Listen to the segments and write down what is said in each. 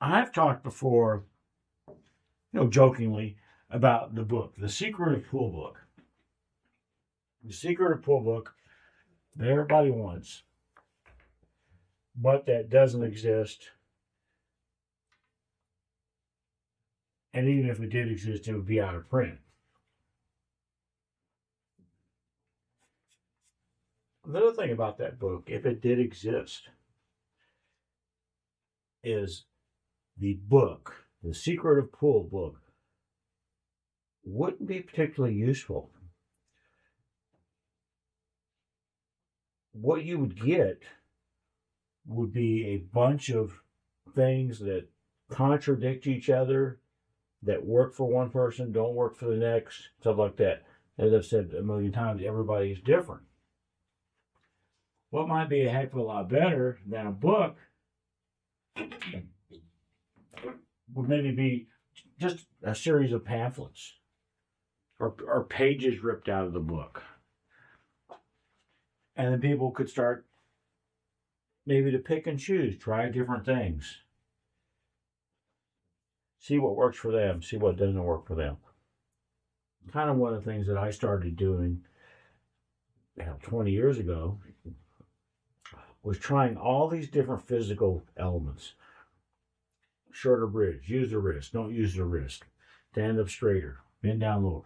I've talked before, jokingly, about the book, The Secret of Pool Book. The Secret of Pool Book that everybody wants, but that doesn't exist. And even if it did exist, it would be out of print. Another thing about that book, if it did exist, is the book, The Secret of Pool Book, wouldn't be particularly useful. What you would get would be a bunch of things that contradict each other, that work for one person, don't work for the next, stuff like that. As I've said a million times, everybody is different. What might be a heck of a lot better than a book would maybe be just a series of pamphlets or pages ripped out of the book. And then people could start maybe to pick and choose, try different things. See what works for them, see what doesn't work for them. Kind of one of the things that I started doing 20 years ago was trying all these different physical elements. Shorter bridge, use the wrist, don't use the wrist. Stand up straighter, bend down lower.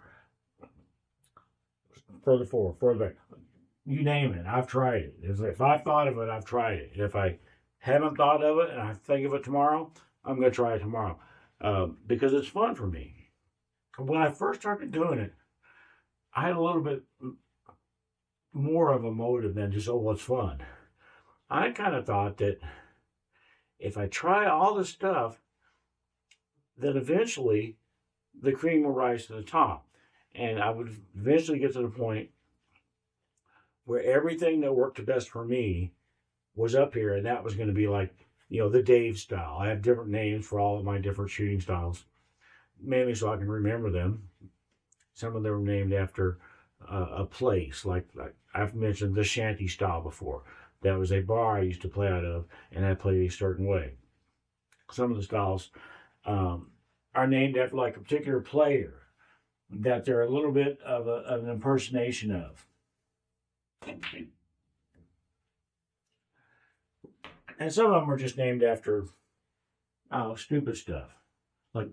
Further forward, further back. You name it, I've tried it. If I've thought of it, I've tried it. If I haven't thought of it and I think of it tomorrow, I'm going to try it tomorrow. Because it's fun for me. When I first started doing it, I had a little bit more of a motive than just, oh, it's fun. I kind of thought that if I try all this stuff, then eventually the cream will rise to the top. And I would eventually get to the point where everything that worked the best for me was up here, and that was going to be like, the Dave style. I have different names for all of my different shooting styles, mainly so I can remember them. Some of them were named after a place, like I've mentioned the shanty style before. That was a bar I used to play out of, and I played a certain way. Some of the styles are named after like a particular player that they're a little bit of an impersonation of. And some of them are just named after stupid stuff. Like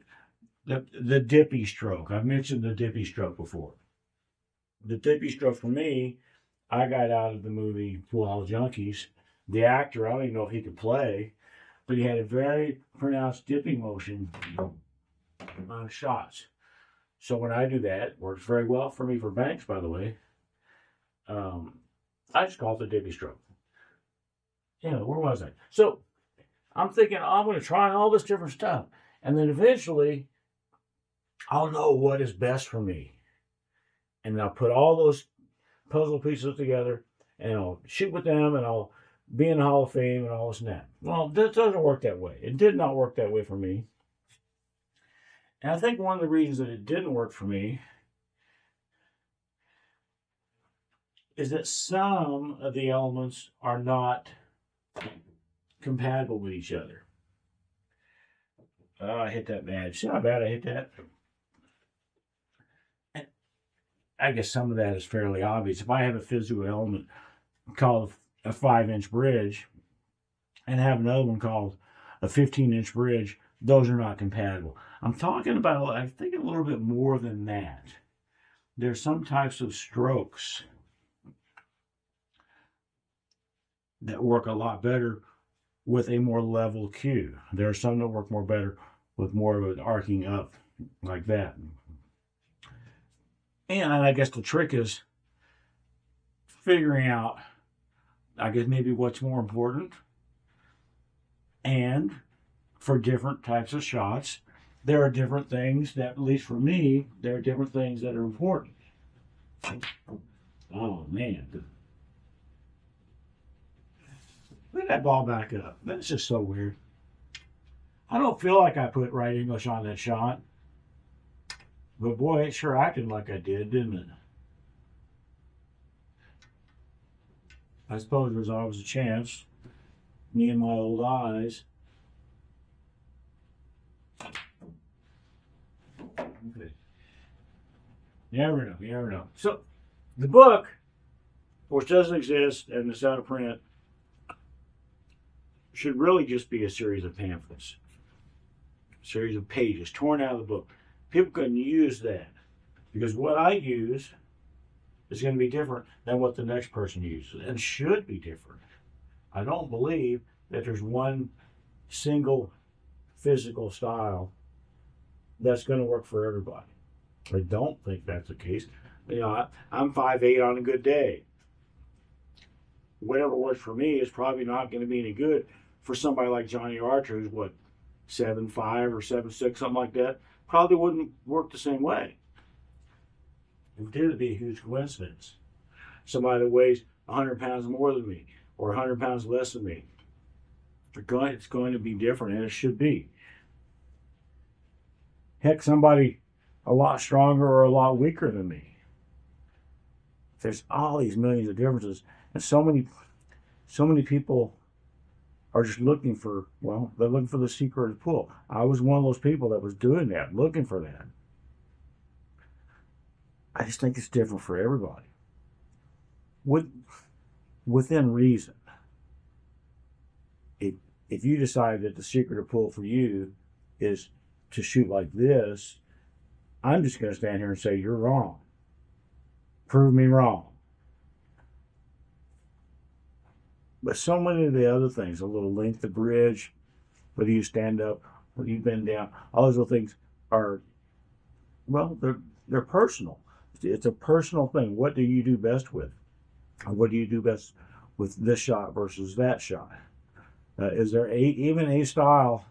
the dippy stroke. I've mentioned the dippy stroke before. The dippy stroke for me, I got out of the movie Pool Hall Junkies. The actor, I don't even know if he could play, but he had a very pronounced dipping motion on shots. So when I do that, it works very well for me for banks, by the way. I just call it the dippy stroke. Where was I? So I'm thinking, I'm going to try all this different stuff. And then eventually, I'll know what is best for me. And I'll put all those puzzle pieces together, and I'll shoot with them, and I'll be in the Hall of Fame and all this and that. Well, this doesn't work that way. It did not work that way for me. And I think one of the reasons that it didn't work for me is that some of the elements are not compatible with each other. Oh, I hit that bad. See how bad I hit that? And I guess some of that is fairly obvious. If I have a physical element called a 5-inch bridge and have another one called a 15-inch bridge, those are not compatible. I'm talking about, I think, a little bit more than that. There's some types of strokes that work a lot better with a more level cue. There are some that work more better with more of an arcing up like that. And I guess the trick is figuring out, I guess, maybe what's more important. And for different types of shots, there are different things that, at least for me, there are different things that are important. Oh, man. Look at that ball back up. That's just so weird. I don't feel like I put right English on that shot. But boy, it sure acted like I did, didn't it? I suppose there's always a chance. Me and my old eyes. You never know. You never know. So the book, which doesn't exist and it's out of print, should really just be a series of pamphlets, a series of pages torn out of the book. People can use that because what I use is going to be different than what the next person uses and should be different. I don't believe that there's one single physical style that's going to work for everybody. I don't think that's the case. You know, I'm 5'8" on a good day. Whatever works for me is probably not going to be any good for somebody like Johnny Archer, who's what, 7'5" or 7'6", something like that. Probably wouldn't work the same way. It did be a huge coincidence. Somebody that weighs 100 pounds more than me or 100 pounds less than me. It's going to be different, and it should be. Heck, somebody a lot stronger or a lot weaker than me. There's all these millions of differences, and so many people are just looking for, well, they're looking for the secret of the pool. I was one of those people that was doing that, looking for that. I just think it's different for everybody. Within reason. If you decide that the secret of pool for you is to shoot like this, I'm just going to stand here and say, you're wrong. Prove me wrong. But so many of the other things, a little length of bridge, whether you stand up, whether you bend down, all those little things are, well, they're personal. It's a personal thing. What do you do best with? What do you do best with this shot versus that shot? Is there even a style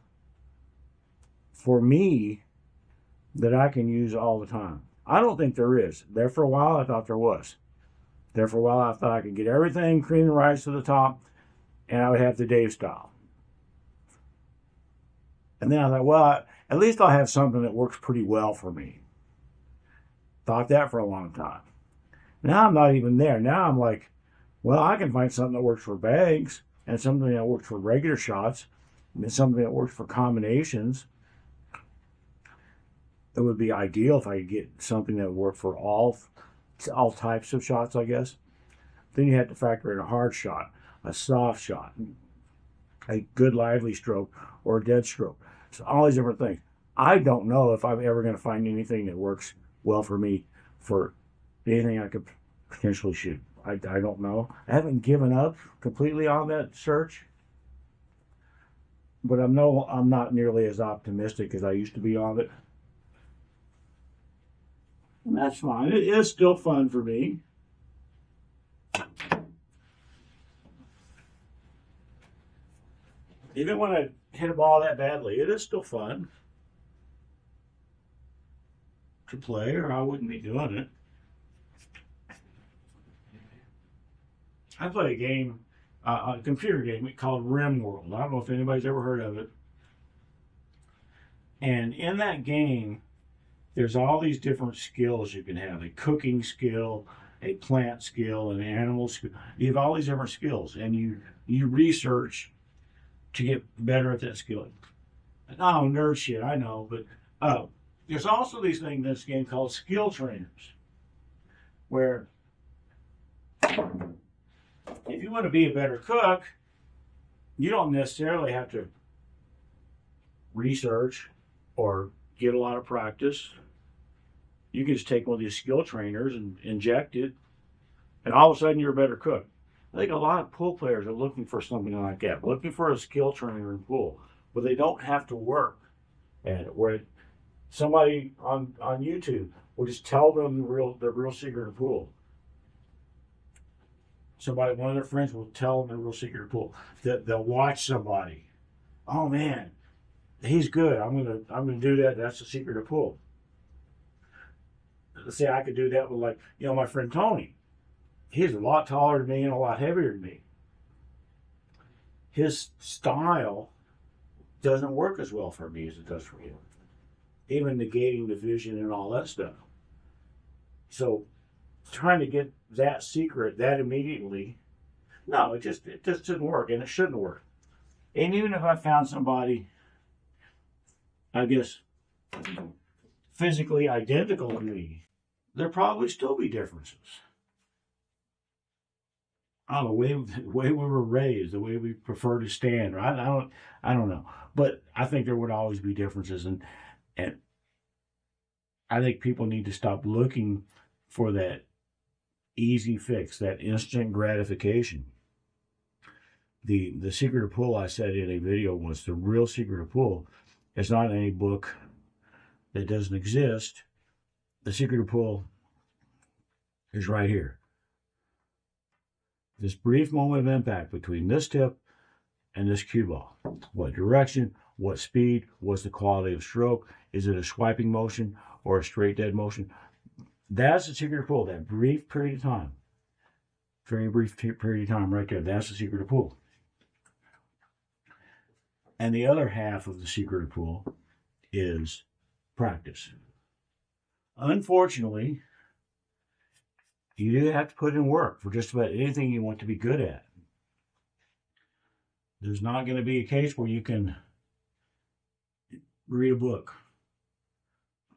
for me that I can use all the time? I don't think there is. There for a while, I thought there was. There for a while, I thought I could get everything cream and rise to the top, and I would have the Dave style. And then I thought, well, at least I'll have something that works pretty well for me. Thought that for a long time. Now I'm not even there. Now I'm like, well, I can find something that works for bags, and something that works for regular shots, and something that works for combinations. It would be ideal if I could get something that would work for all types of shots, I guess. Then you have to factor in a hard shot, a soft shot, a good lively stroke, or a dead stroke. So all these different things. I don't know if I'm ever going to find anything that works well for me for anything I could potentially shoot. I don't know. I haven't given up completely on that search, but I'm not nearly as optimistic as I used to be on it. And that's fine. It is still fun for me. Even when I hit a ball that badly, it is still fun to play, or I wouldn't be doing it. I play a game, a computer game called RimWorld. I don't know if anybody's ever heard of it. And in that game, there's all these different skills you can have. A cooking skill, a plant skill, an animal skill. You have all these different skills, and you research to get better at that skill. Oh, nerd shit, I know, but there's also these things in this game called skill trainers, where if you want to be a better cook, you don't necessarily have to research or get a lot of practice. You can just take one of these skill trainers and inject it, and all of a sudden you're a better cook. I think a lot of pool players are looking for something like that, looking for a skill trainer in pool, where they don't have to work at it, where somebody on YouTube will just tell them the real secret of pool. Somebody, one of their friends will tell them the real secret of pool. They'll watch somebody. Oh man, he's good. I'm gonna do that. That's the secret of pool. Let's say I could do that with, like, my friend Tony. He's a lot taller than me and a lot heavier than me. His style doesn't work as well for me as it does for him. Even negating the vision and all that stuff. So trying to get that secret that immediately, no, it just didn't work, and it shouldn't work. And even if I found somebody, I guess, physically identical to me, there probably still be differences. Oh, the way we were raised, the way we prefer to stand. Right? I don't know, but I think there would always be differences, and I think people need to stop looking for that easy fix, that instant gratification. The secret of pool I said in a video was the real secret of pool. It's not in any book that doesn't exist. The secret of pool is right here. This brief moment of impact between this tip and this cue ball. What direction, what speed, what's the quality of stroke? Is it a swiping motion or a straight dead motion? That's the secret of pool, that brief period of time. Very brief period of time right there. That's the secret of pool. And the other half of the secret of pool is practice. Unfortunately, you do have to put in work for just about anything you want to be good at. There's not going to be a case where you can read a book,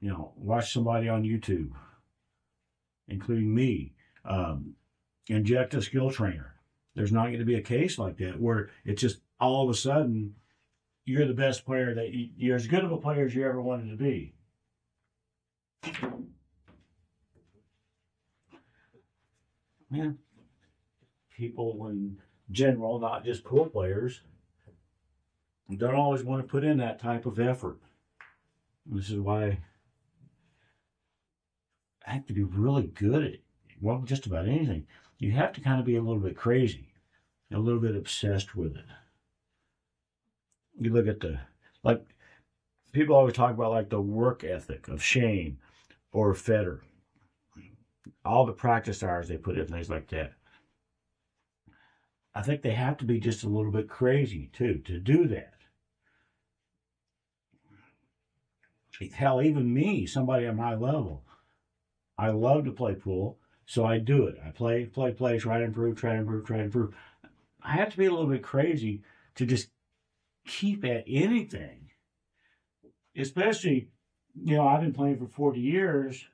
watch somebody on YouTube, including me, inject a skill trainer. There's not going to be a case like that where it's just all of a sudden you're the best player, that you're as good of a player as you ever wanted to be. Man, people in general, not just pool players, don't always want to put in that type of effort. This is why I have to be really good at, well, just about anything. You have to kind of be a little bit crazy, a little bit obsessed with it. You look at people always talk about the work ethic of Shane or Federer. All the practice hours they put in, things like that. I think they have to be just a little bit crazy, too, to do that. Hell, even me, somebody on my level, I love to play pool, so I do it. I play, try to improve. I have to be a little bit crazy to just keep at anything. Especially, I've been playing for 40 years.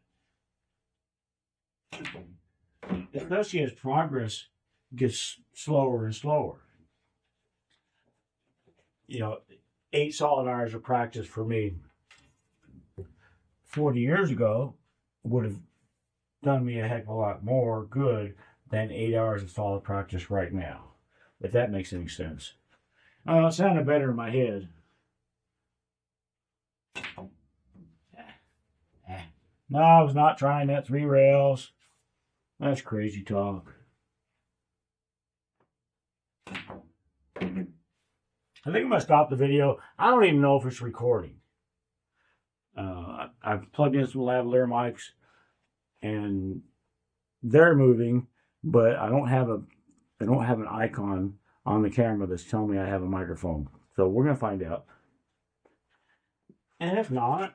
Especially as progress gets slower and slower. 8 solid hours of practice for me 40 years ago would have done me a heck of a lot more good than 8 hours of solid practice right now. If that makes any sense. It sounded better in my head. No, I was not trying that 3 rails. That's crazy talk. I think I'm going to stop the video. I don't even know if it's recording. I've plugged in some lavalier mics and they're moving, but I don't have an icon on the camera that's telling me I have a microphone. So we're going to find out. And if not,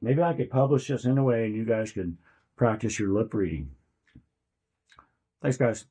maybe I could publish this anyway and you guys could practice your lip reading. Thanks, guys.